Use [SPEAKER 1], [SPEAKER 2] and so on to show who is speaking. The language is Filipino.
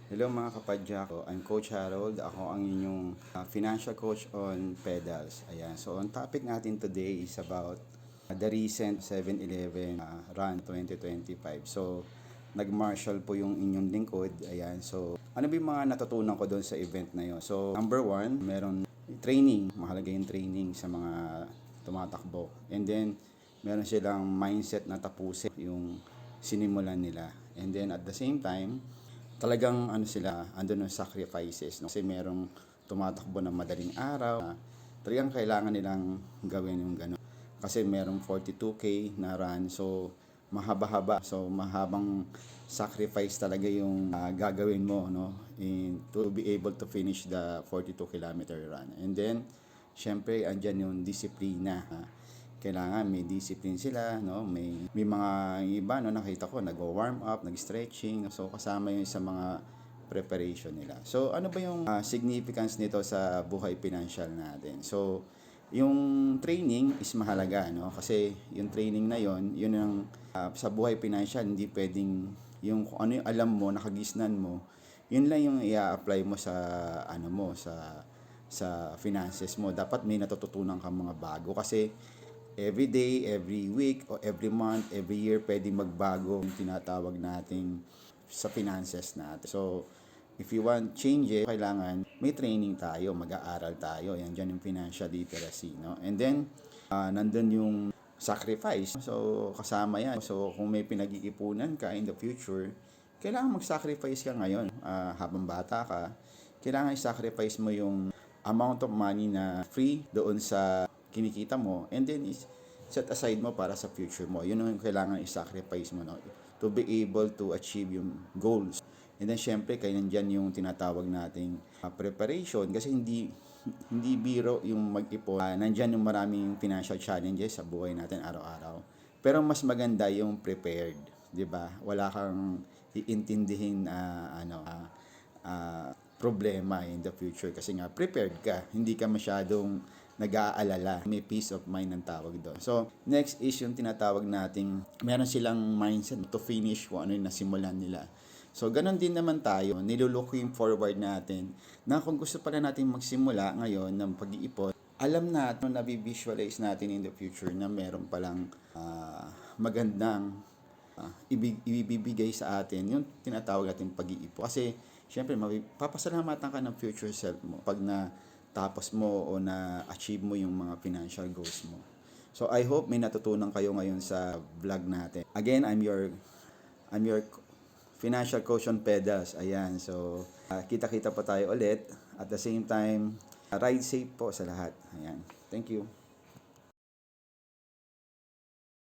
[SPEAKER 1] Hello mga kapadya ko, I'm Coach Harold. Ako ang inyong financial coach on pedals. Ayan. So, ang topic natin today is about the recent 7-Eleven run 2025. So, nag-marshal po yung inyong lingkod. Ayan. So, ano ba yung mga natutunan ko doon sa event na yun? So, number one, meron training. Mahalaga yung training sa mga tumatakbo. And then, meron silang mindset na tapusin yung sinimulan nila. And then, at the same time, talagang sila, andun yung sacrifices, no? Kasi merong tumatakbo ng madaling araw, talagang kailangan nilang gawin yung gano'n. Kasi merong 42K na run, so mahaba-haba, so mahabang sacrifice talaga yung gagawin mo, no? To be able to finish the 42 kilometer run. And then, syempre, andyan yung disiplina. Kailangan may discipline sila, no? May mga iba, no, nakita ko nagwo-warm up, nag-stretching. So kasama 'yun sa mga preparation nila. So ano ba yung significance nito sa buhay financial natin? So yung training is mahalaga, no? Kasi yung training na 'yon, yun ang sa buhay financial hindi pwedeng yung kung ano yung alam mo, nakagisnan mo, yun lang yung i-apply mo sa sa finances mo. Dapat may natututunan kang mga bago kasi every day, every week, o every month, every year, pwedeng magbago yung tinatawag nating sa finances natin. So, if you want changes, kailangan may training tayo, mag-aaral tayo. Yan dyan yung financial literacy, no? And then, nandun yung sacrifice. So, kasama yan. So, kung may pinag-iipunan ka in the future, kailangan mag-sacrifice ka ngayon. Habang bata ka, kailangan i-sacrifice mo yung amount of money na free doon sa kinikita mo, and then set aside mo para sa future mo. Yun yung kailangan i-sacrifice mo, no? To be able to achieve yung goals. And then syempre kaya nandyan yung tinatawag nating preparation, kasi hindi biro yung mag-ipon. Nandyan yung maraming financial challenges sa buhay natin araw-araw. Pero mas maganda yung prepared, 'di ba? Wala kang iintindihin problema in the future kasi nga prepared ka, hindi ka masyadong nag-aalala, may peace of mind ang tawag doon. So next is yung tinatawag nating meron silang mindset to finish kung ano yung nasimulan nila. So ganun din naman tayo, nilulooking forward natin na kung gusto pala natin magsimula ngayon ng pag-iipon, alam natin, na-visualize natin in the future na meron palang magandang ibibigay sa atin yung tinatawag natin pag-iipon. Kasi syempre papasalamatan ka ng future self mo pag natapos mo o na-achieve mo yung mga financial goals mo. So I hope may natutunan kayo ngayon sa vlog natin. Again, I'm your financial coach on pedals. Ayan, so kita-kita pa tayo ulit. At the same time, ride safe po sa lahat. Ayan, thank you.